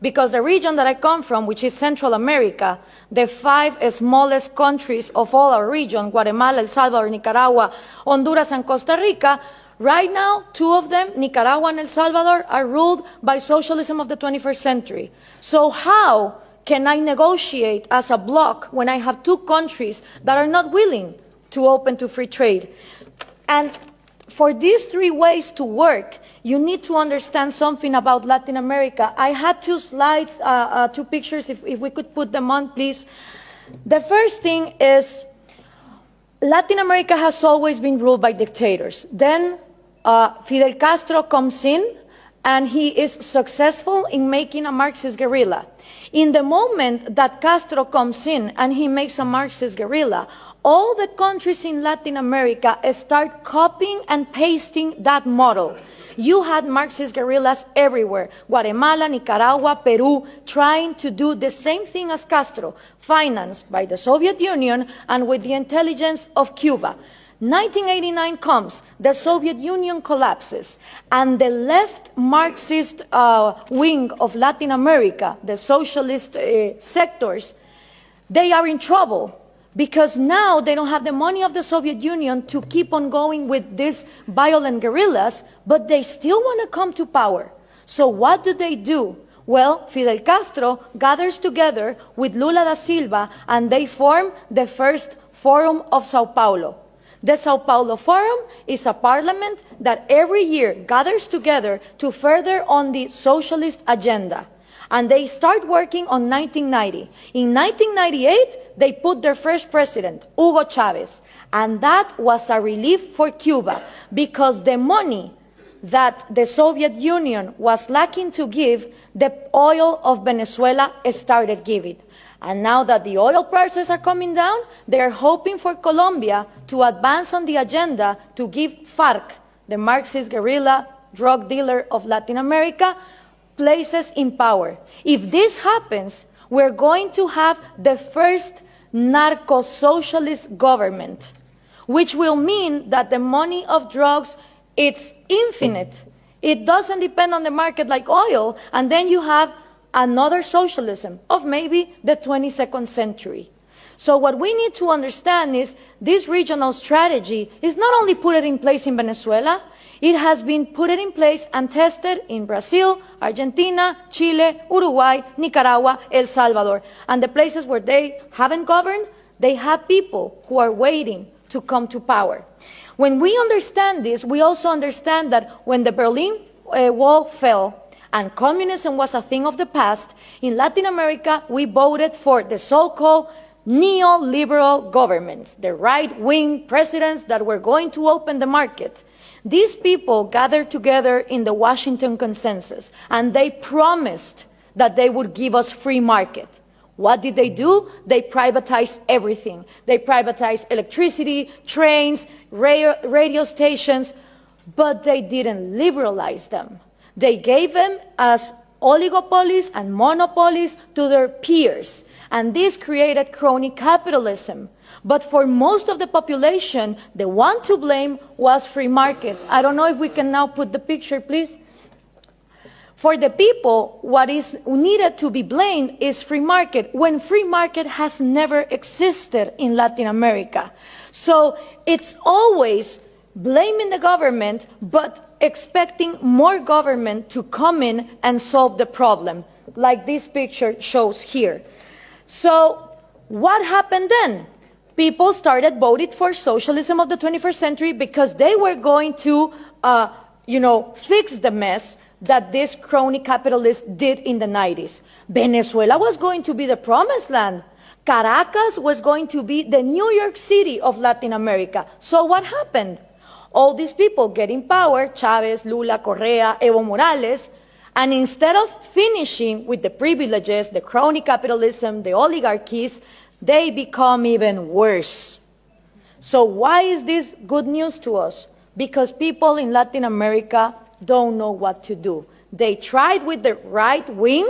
because the region that I come from, which is Central America, the 5 smallest countries of all our region, Guatemala, El Salvador, Nicaragua, Honduras, and Costa Rica, right now, 2 of them, Nicaragua and El Salvador, are ruled by socialism of the 21st century. So how can I negotiate as a bloc when I have 2 countries that are not willing to open to free trade? And for these 3 ways to work, you need to understand something about Latin America. I had 2 slides, 2 pictures, if we could put them on, please. The first thing is Latin America has always been ruled by dictators. Then Fidel Castro comes in, and he is successful in making a Marxist guerrilla. In the moment that Castro comes in and he makes a Marxist guerrilla, all the countries in Latin America start copying and pasting that model. You had Marxist guerrillas everywhere, Guatemala, Nicaragua, Peru, trying to do the same thing as Castro, financed by the Soviet Union and with the intelligence of Cuba. 1989 comes, the Soviet Union collapses, and the left Marxist wing of Latin America, the socialist sectors, they are in trouble because now they don't have the money of the Soviet Union to keep on going with these violent guerrillas, but they still want to come to power. So what do? Well, Fidel Castro gathers together with Lula da Silva, and they form the first Forum of Sao Paulo. The Sao Paulo Forum is a parliament that every year gathers together to further on the socialist agenda. And they start working on 1990. In 1998, they put their first president, Hugo Chavez. And that was a relief for Cuba because the money that the Soviet Union was lacking to give, the oil of Venezuela started giving. And now that the oil prices are coming down, they are hoping for Colombia to advance on the agenda to give FARC, the Marxist guerrilla drug dealer of Latin America, places in power. If this happens, we're going to have the first narco-socialist government, which will mean that the money of drugs, it's infinite. It doesn't depend on the market like oil, and then you have another socialism of maybe the 22nd century. So what we need to understand is this regional strategy is not only put in place in Venezuela, it has been put in place and tested in Brazil, Argentina, Chile, Uruguay, Nicaragua, El Salvador. And the places where they haven't governed, they have people who are waiting to come to power. When we understand this, we also understand that when the Berlin Wall fell, and communism was a thing of the past, in Latin America, we voted for the so-called neoliberal governments, the right-wing presidents that were going to open the market. These people gathered together in the Washington Consensus, and they promised that they would give us free market. What did they do? They privatized everything. They privatized electricity, trains, radio stations, but they didn't liberalize them. They gave them as oligopolies and monopolies to their peers, and this created crony capitalism. But for most of the population, the one to blame was free market. I don't know if we can now put the picture, please. For the people, what is needed to be blamed is free market, when free market has never existed in Latin America. So it's always blaming the government, but expecting more government to come in and solve the problem, like this picture shows here. So what happened then? People started voting for socialism of the 21st century because they were going to, fix the mess that this crony capitalists did in the 90s. Venezuela was going to be the promised land. Caracas was going to be the New York City of Latin America. So what happened? All these people get in power, Chavez, Lula, Correa, Evo Morales, and instead of finishing with the privileges, the crony capitalism, the oligarchies, they become even worse. So why is this good news to us? Because people in Latin America don't know what to do. They tried with the right wing,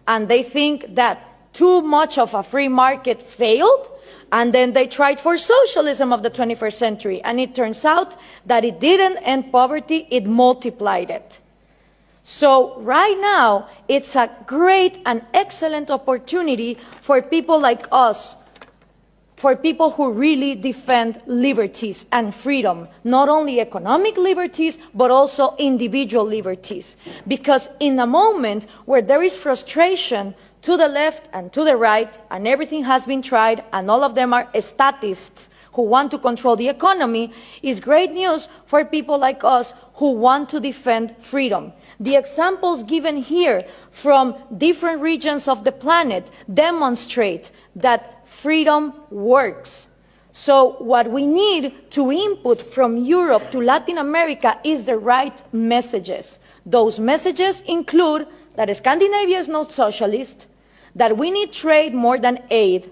and they think that too much of a free market failed, and then they tried for socialism of the 21st century, and it turns out that it didn't end poverty, it multiplied it. So right now, it's a great and excellent opportunity for people like us, for people who really defend liberties and freedom, not only economic liberties, but also individual liberties. Because in a moment where there is frustration to the left and to the right, and everything has been tried, and all of them are statists who want to control the economy, is great news for people like us who want to defend freedom. The examples given here from different regions of the planet demonstrate that freedom works. So what we need to input from Europe to Latin America is the right messages. Those messages include that Scandinavia is not socialist, that we need trade more than aid,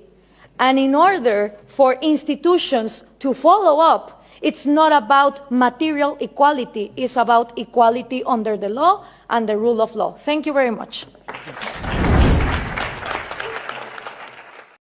and in order for institutions to follow up, it's not about material equality, it's about equality under the law and the rule of law. Thank you very much.